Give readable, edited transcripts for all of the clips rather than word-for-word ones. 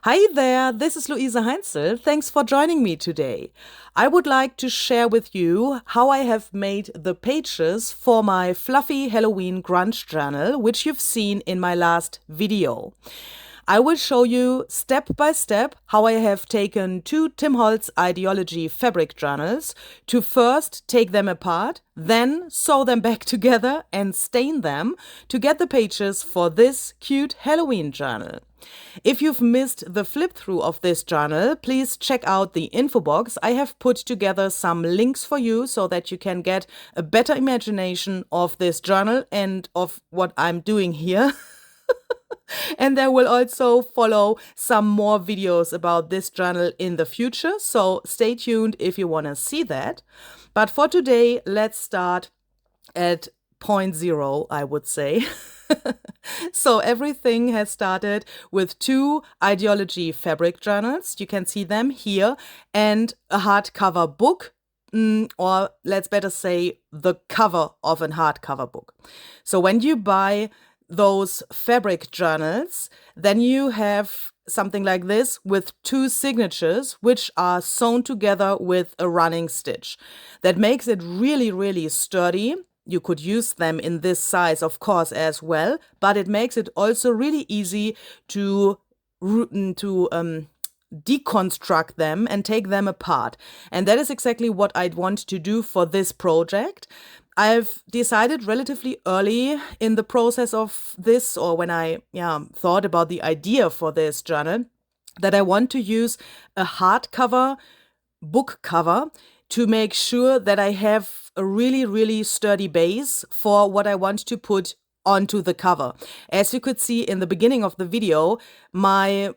Hi there, this is Luise Heinzel. Thanks for joining me today. I would like to share with you how I have made the pages for my fluffy Halloween grunge journal, which you've seen in my last video. I will show you step by step how I have taken two Tim Holtz idea-ology fabric journals to first take them apart, then sew them back together and stain them to get the pages for this cute Halloween journal. If you've missed the flip through of this journal, please check out the info box. I have put together some links for you so that you can get a better imagination of this journal and of what I'm doing here. And there will also follow some more videos about this journal in the future, so stay tuned if you want to see that. But for today, let's start at point zero, I would say. So everything has started with two idea-ology fabric journals. You can see them here, and a hardcover book, or let's better say the cover of a hardcover book. So when you buy those fabric journals, then you have something like this with two signatures which are sewn together with a running stitch. That makes it really, really sturdy. You could use them in this size, of course, as well, but it makes it also really easy to deconstruct them and take them apart. And that is exactly what I'd want to do for this project. I've decided relatively early in the process of this, or when I thought about the idea for this journal, that I want to use a hardcover book cover to make sure that I have a really, really sturdy base for what I want to put onto the cover. As you could see in the beginning of the video, my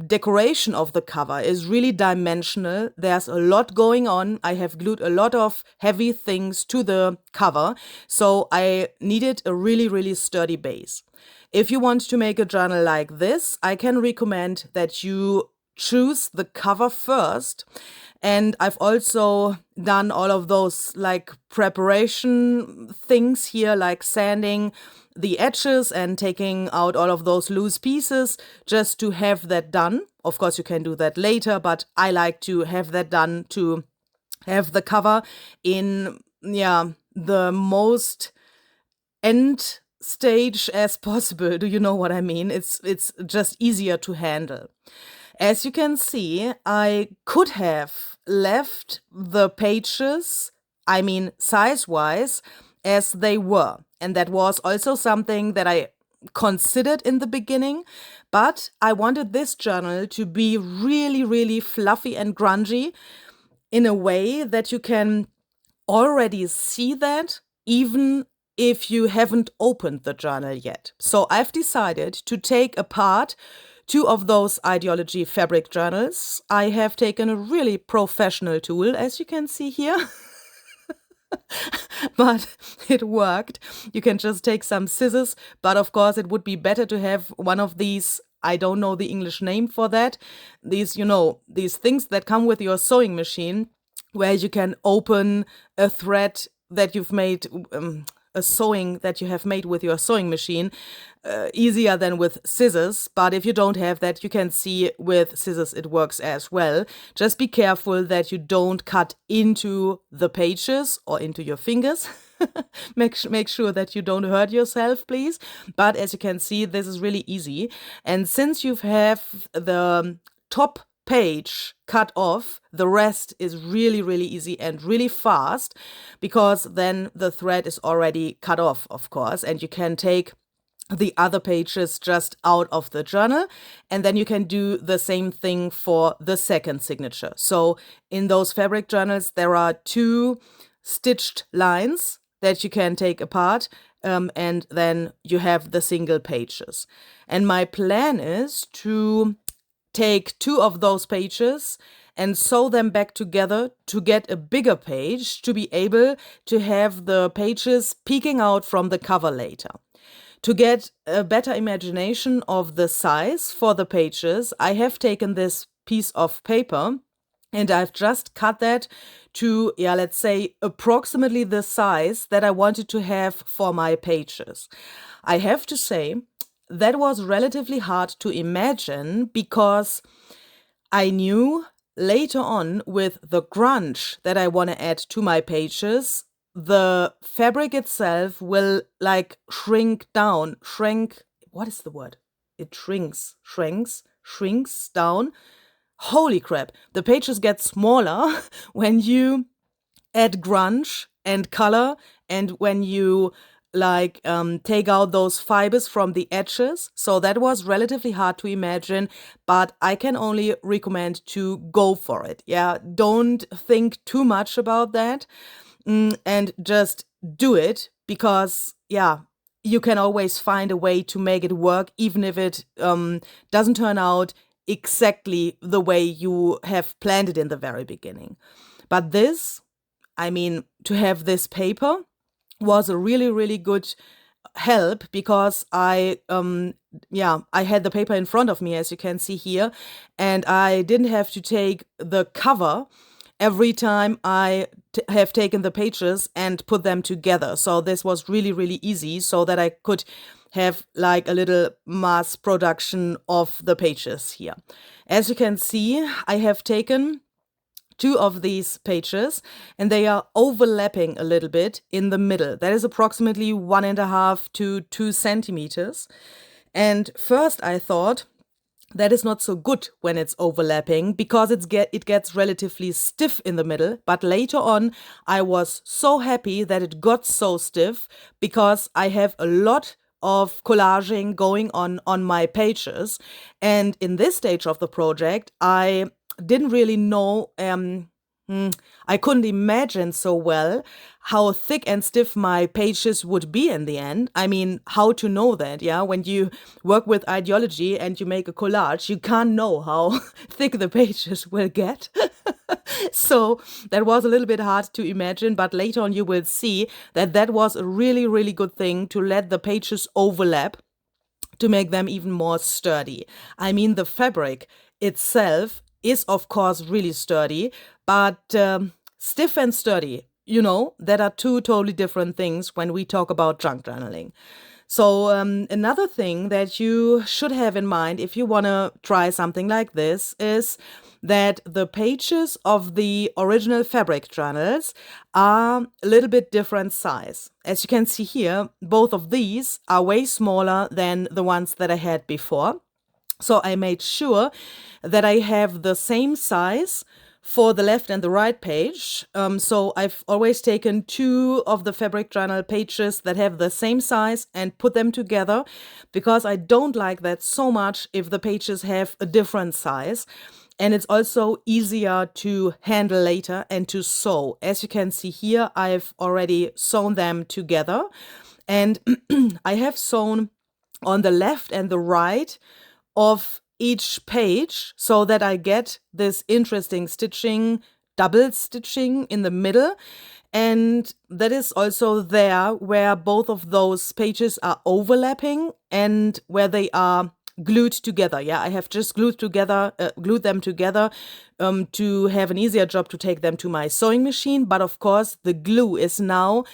decoration of the cover is really dimensional. There's a lot going on. I have glued a lot of heavy things to the cover, so I needed a really, really sturdy base. If you want to make a journal like this, I can recommend that you choose the cover first. And I've also done all of those like preparation things here, like sanding the edges and taking out all of those loose pieces just to have that done. Of course, you can do that later, but I like to have that done to have the cover in, the most end stage as possible. Do you know what I mean? It's just easier to handle. As you can see, I could have left the pages, size-wise, as they were. And that was also something that I considered in the beginning. But I wanted this journal to be really, really fluffy and grungy in a way that you can already see that, even if you haven't opened the journal yet. So I've decided to take apart two of those idea-ology fabric journals. I have taken a really professional tool, as you can see here. But it worked. You can just take some scissors, but of course it would be better to have one of these, I don't know the English name for that, these things that come with your sewing machine, where you can open a thread that you've made, a sewing that you have made with your sewing machine, easier than with scissors. But if you don't have that, you can see with scissors it works as well. Just be careful that you don't cut into the pages or into your fingers. Make sure that you don't hurt yourself, please. But as you can see, this is really easy. And since you have the top page cut off, the rest is really, really easy and really fast, because then the thread is already cut off, of course, and you can take the other pages just out of the journal, and then you can do the same thing for the second signature. So in those fabric journals, there are two stitched lines that you can take apart, and then you have the single pages. And my plan is to take two of those pages and sew them back together to get a bigger page, to be able to have the pages peeking out from the cover later. To get a better imagination of the size for the pages, I have taken this piece of paper and I've just cut that to, let's say, approximately the size that I wanted to have for my pages. I have to say, that was relatively hard to imagine because I knew later on with the grunge that I want to add to my pages, the fabric itself will like shrink down, what is the word? It shrinks down. Holy crap, the pages get smaller when you add grunge and color and when you take out those fibers from the edges. So that was relatively hard to imagine, but I can only recommend to go for it. Yeah, don't think too much about that and just do it because, yeah, you can always find a way to make it work, even if it doesn't turn out exactly the way you have planned it in the very beginning. But this, I mean, to have this paper was a really, really good help because I had the paper in front of me, as you can see here, and I didn't have to take the cover every time I have taken the pages and put them together. So this was really, really easy so that I could have like a little mass production of the pages here. As you can see, I have taken 2 of these pages and they are overlapping a little bit in the middle. That is approximately 1.5 to 2 centimeters. And first I thought that is not so good when it's overlapping because it gets relatively stiff in the middle. But later on, I was so happy that it got so stiff because I have a lot of collaging going on my pages. And in this stage of the project, I didn't really know, I couldn't imagine so well how thick and stiff my pages would be in the end. I mean, how to know that, yeah? When you work with ideology and you make a collage, you can't know how thick the pages will get. So that was a little bit hard to imagine, but later on you will see that that was a really, really good thing to let the pages overlap to make them even more sturdy. I mean, the fabric itself is of course really sturdy, but stiff and sturdy, you know, that are 2 totally different things when we talk about junk journaling. So another thing that you should have in mind if you want to try something like this is that the pages of the original fabric journals are a little bit different size. As you can see here, both of these are way smaller than the ones that I had before. So I made sure that I have the same size for the left and the right page. So I've always taken 2 of the fabric journal pages that have the same size and put them together because I don't like that so much if the pages have a different size. And it's also easier to handle later and to sew. As you can see here, I've already sewn them together. And I have sewn on the left and the right of each page so that I get this interesting stitching, double stitching in the middle. And that is also there where both of those pages are overlapping and where they are glued together. Yeah, I have just glued them together to have an easier job to take them to my sewing machine. But of course, the glue is now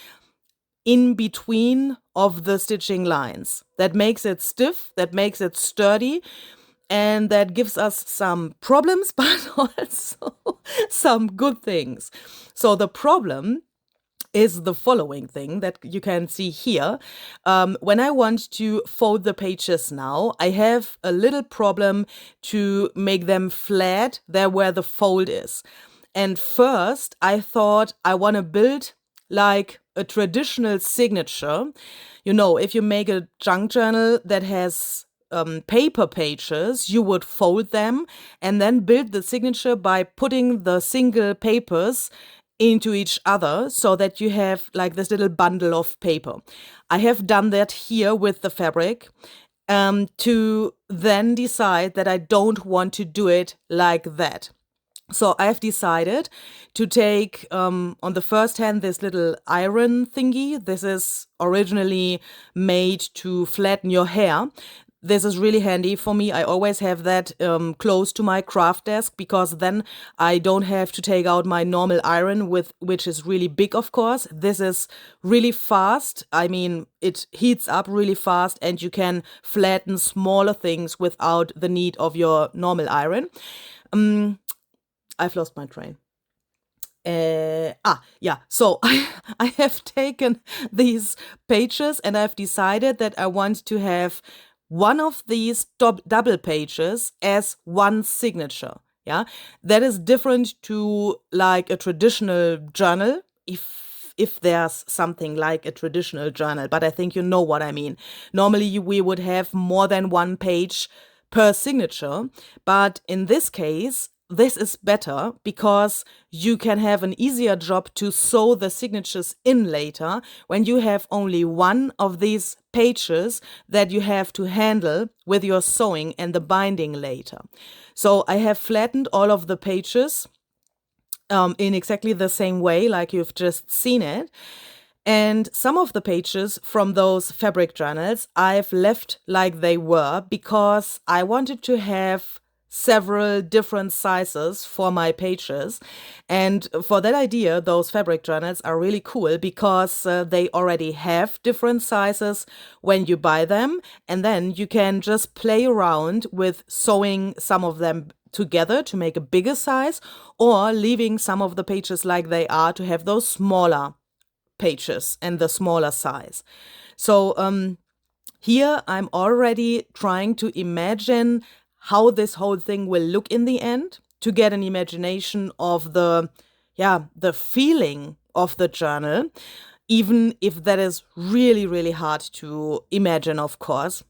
in between of the stitching lines. That makes it stiff, that makes it sturdy, and that gives us some problems, but also some good things. So the problem is the following thing that you can see here. When I want to fold the pages now, I have a little problem to make them flat there where the fold is. And first, I thought I want to build like a traditional signature. You know, if you make a junk journal that has paper pages, you would fold them and then build the signature by putting the single papers into each other so that you have like this little bundle of paper. I have done that here with the fabric to then decide that I don't want to do it like that. So I've decided to take on the first hand this little iron thingy. This is originally made to flatten your hair. this is really handy for me. I always have that close to my craft desk, because then I don't have to take out my normal iron, which is really big, of course. This is really fast. I mean, it heats up really fast, and you can flatten smaller things without the need of your normal iron. I've lost my train. So I have taken these pages, and I've decided that I want to have one of these double pages as one signature. Yeah, that is different to like a traditional journal, if there's something like a traditional journal, but I think you know what I mean. Normally we would have more than one page per signature, but in this case, this is better because you can have an easier job to sew the signatures in later when you have only one of these pages that you have to handle with your sewing and the binding later. So I have flattened all of the pages in exactly the same way like you've just seen it. And some of the pages from those fabric journals I've left like they were because I wanted to have several different sizes for my pages. And for that idea, those fabric journals are really cool because they already have different sizes when you buy them. And then you can just play around with sewing some of them together to make a bigger size, or leaving some of the pages like they are to have those smaller pages and the smaller size. So here I'm already trying to imagine how this whole thing will look in the end, to get an imagination of the feeling of the journal, even if that is really, really hard to imagine, of course.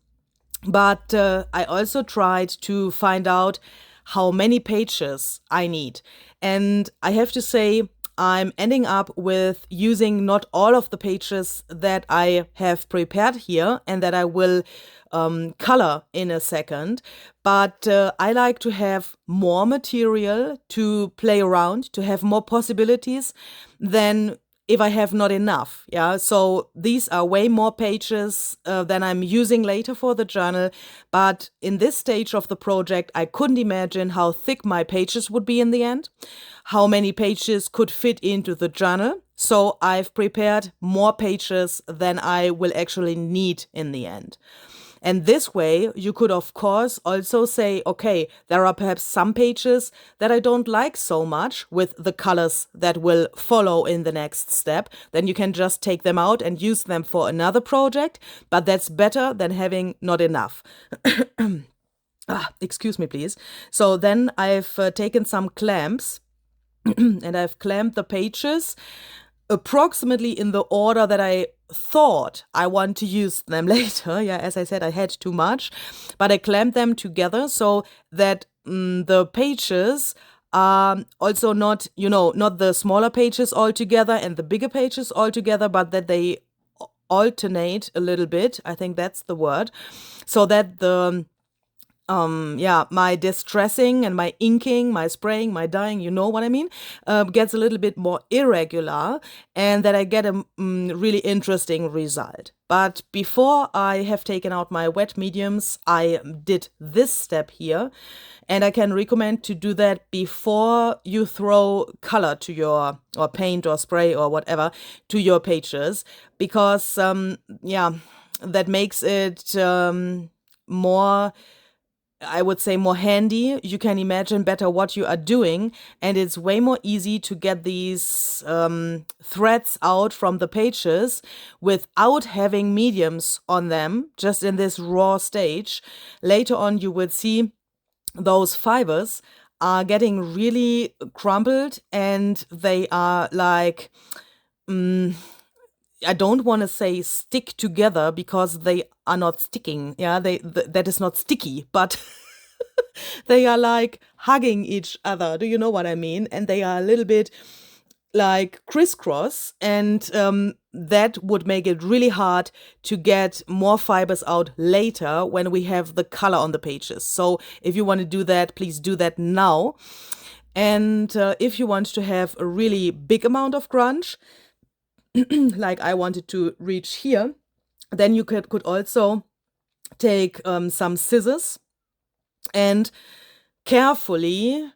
But I also tried to find out how many pages I need. And I have to say, I'm ending up with using not all of the pages that I have prepared here and that I will color in a second, but I like to have more material to play around, to have more possibilities than if I have not enough. Yeah, so these are way more pages than I'm using later for the journal, but in this stage of the project, I couldn't imagine how thick my pages would be in the end, how many pages could fit into the journal. So I've prepared more pages than I will actually need in the end. And this way, you could, of course, also say, okay, there are perhaps some pages that I don't like so much with the colors that will follow in the next step. Then you can just take them out and use them for another project. But that's better than having not enough. Excuse me, please. So then I've taken some clamps and I've clamped the pages approximately in the order that I thought I want to use them later. Yeah, as I said, I had too much, but I clamped them together so that the pages are also not, not the smaller pages all together and the bigger pages all together, but that they alternate a little bit. I think that's the word. So that the my distressing and my inking, my spraying, my dyeing, you know what I mean, gets a little bit more irregular, and that I get a really interesting result. But before I have taken out my wet mediums, I did this step here, and I can recommend to do that before you throw color to your, or paint or spray or whatever, to your pages, because, that makes it more, I would say, more handy. You can imagine better what you are doing, and it's way more easy to get these threads out from the pages without having mediums on them, just in this raw stage. Later on, you will see those fibers are getting really crumpled, and they are like, I don't want to say stick together because they are not sticking. Yeah, that is not sticky, but they are like hugging each other. Do you know what I mean? And they are a little bit like crisscross, and that would make it really hard to get more fibers out later when we have the color on the pages. So if you want to do that, please do that now. And if you want to have a really big amount of grunge, like I wanted to reach here, then you could also take some scissors and carefully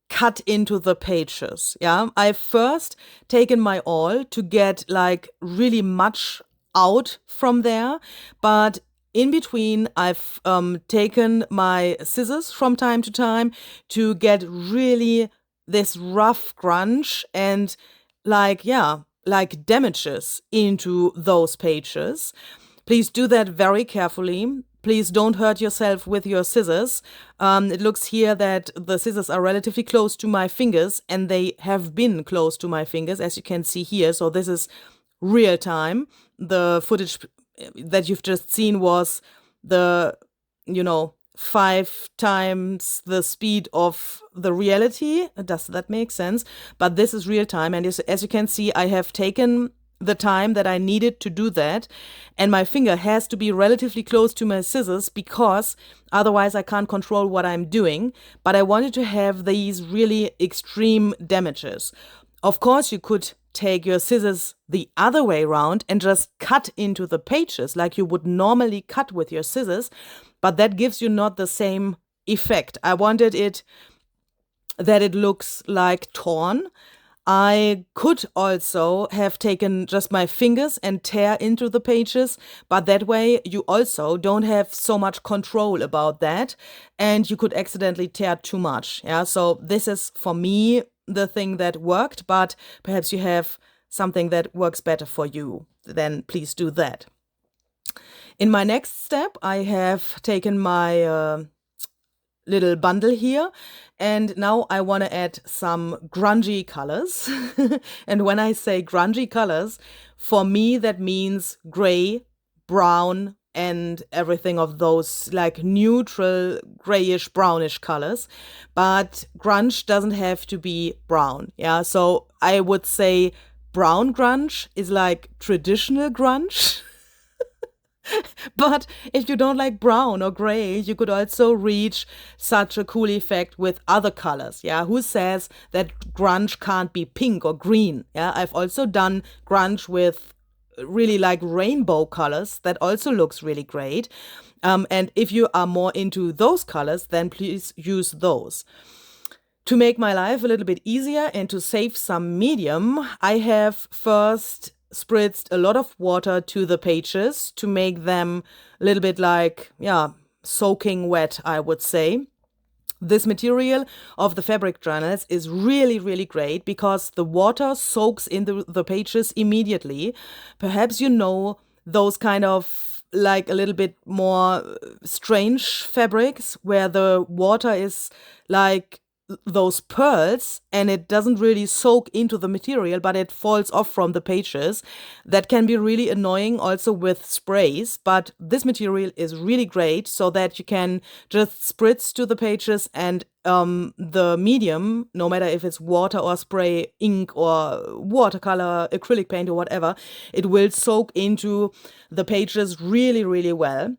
cut into the pages. Yeah, I've first taken my awl to get like really much out from there, but in between I've taken my scissors from time to time to get really this rough grunge and like damages into those pages. Please do that very carefully. Please don't hurt yourself with your scissors. It looks here that the scissors are relatively close to my fingers, and they have been close to my fingers, as you can see here. So this is real time. The footage that you've just seen was the, 5 times the speed of the reality. Does that make sense? But this is real time. And as you can see, I have taken the time that I needed to do that, and my finger has to be relatively close to my scissors because otherwise I can't control what I'm doing. But I wanted to have these really extreme damages. Of course, you could take your scissors the other way around and just cut into the pages like you would normally cut with your scissors, but that gives you not the same effect. I wanted it that it looks like torn. I could also have taken just my fingers and tear into the pages, but that way you also don't have so much control about that, and you could accidentally tear too much. Yeah, so this is for me the thing that worked, but perhaps you have something that works better for you. Then please do that. In my next step, I have taken my little bundle here, and now I want to add some grungy colors. And when I say grungy colors, for me that means gray, brown, and everything of those like neutral grayish brownish colors. But grunge doesn't have to be brown. Yeah, so I would say brown grunge is like traditional grunge. But if you don't like brown or gray, you could also reach such a cool effect with other colors. Yeah, who says that grunge can't be pink or green? Yeah, I've also done grunge with really like rainbow colors that also looks really great. And if you are more into those colors, then please use those. To make my life a little bit easier and to save some medium, I have first spritzed a lot of water to the pages to make them a little bit like, soaking wet, I would say. This material of the fabric journals is really, really great because the water soaks into the pages immediately. Perhaps you know those kind of like a little bit more strange fabrics where the water is like those pearls and it doesn't really soak into the material, but it falls off from the pages. That can be really annoying also with sprays, but this material is really great so that you can just spritz to the pages and the medium, no matter if it's water or spray, ink or watercolor, acrylic paint or whatever, it will soak into the pages really, really well.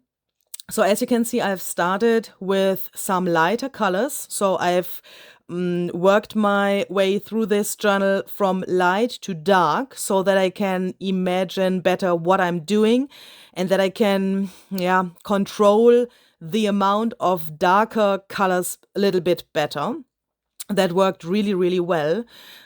So as you can see, I've started with some lighter colors. So I've worked my way through this journal from light to dark so that I can imagine better what I'm doing and that I can, control the amount of darker colors a little bit better. That worked really, really well.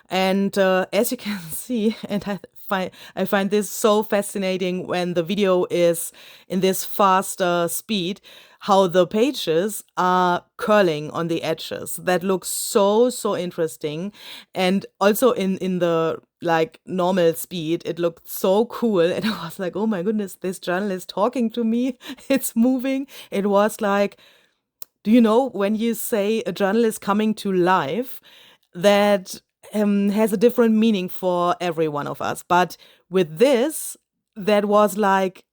And as you can see, and I find this so fascinating when the video is in this faster speed, how the pages are curling on the edges. That looks so, so interesting. And also in the like normal speed, it looked so cool. And I was like, oh my goodness, this journal is talking to me. It's moving. It was like, do you know when you say a journal is coming to life, that has a different meaning for every one of us. But with this, that was like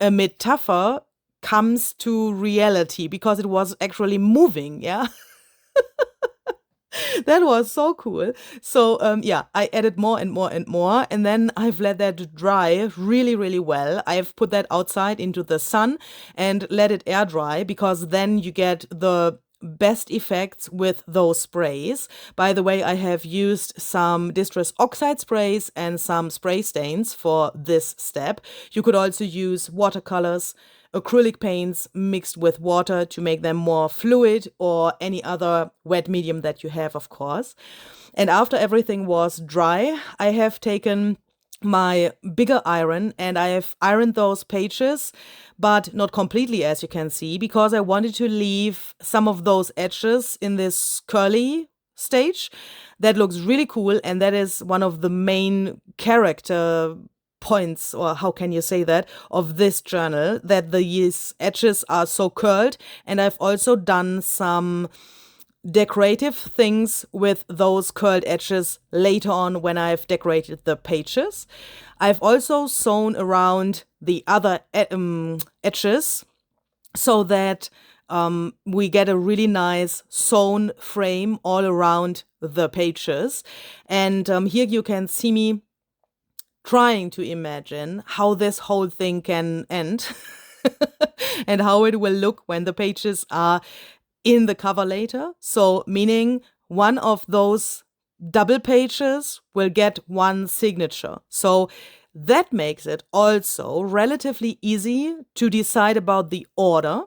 a metaphor comes to reality because it was actually moving. Yeah. That was so cool. So I added more and more and more, and then I've let that dry really, really well. I've put that outside into the sun and let it air dry because then you get the best effects with those sprays. By the way, I have used some distress oxide sprays and some spray stains for this step. You could also use watercolors, acrylic paints mixed with water to make them more fluid, or any other wet medium that you have, of course. And after everything was dry, I have taken my bigger iron and I have ironed those pages, but not completely, as you can see, because I wanted to leave some of those edges in this curly stage. That looks really cool, and that is one of the main character points, or how can you say that, of this journal, that these edges are so curled. And I've also done some decorative things with those curled edges later on when I've decorated the pages. I've also sewn around the other edges so that we get a really nice sewn frame all around the pages. And here you can see me trying to imagine how this whole thing can end and how it will look when the pages are in the cover later. So meaning one of those double pages will get one signature. So that makes it also relatively easy to decide about the order,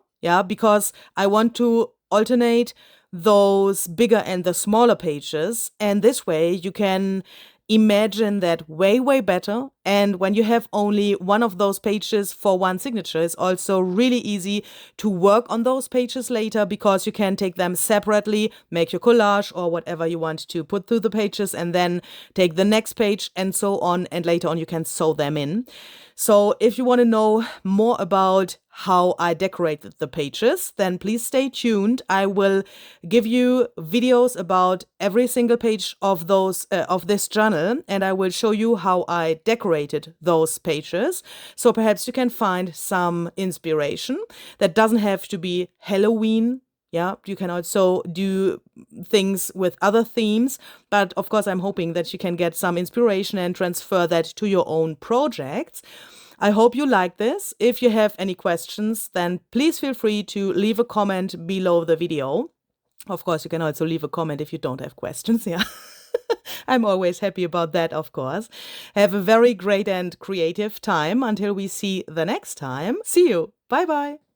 because I want to alternate those bigger and the smaller pages, and this way you can imagine that way better. And when you have only one of those pages for one signature, it's also really easy to work on those pages later, because you can take them separately, make your collage or whatever you want to put through the pages, and then take the next page and so on, and later on you can sew them in. So if you want to know more about how I decorated the pages, then please stay tuned. I will give you videos about every single page of this journal, and I will show you how I decorated those pages. So perhaps you can find some inspiration. That doesn't have to be Halloween. You can also do things with other themes, but of course I'm hoping that you can get some inspiration and transfer that to your own projects. I hope you like this. If you have any questions, then please feel free to leave a comment below the video. Of course, you can also leave a comment if you don't have questions, I'm always happy about that, of course. Have a very great and creative time until we see the next time. See you. Bye-bye.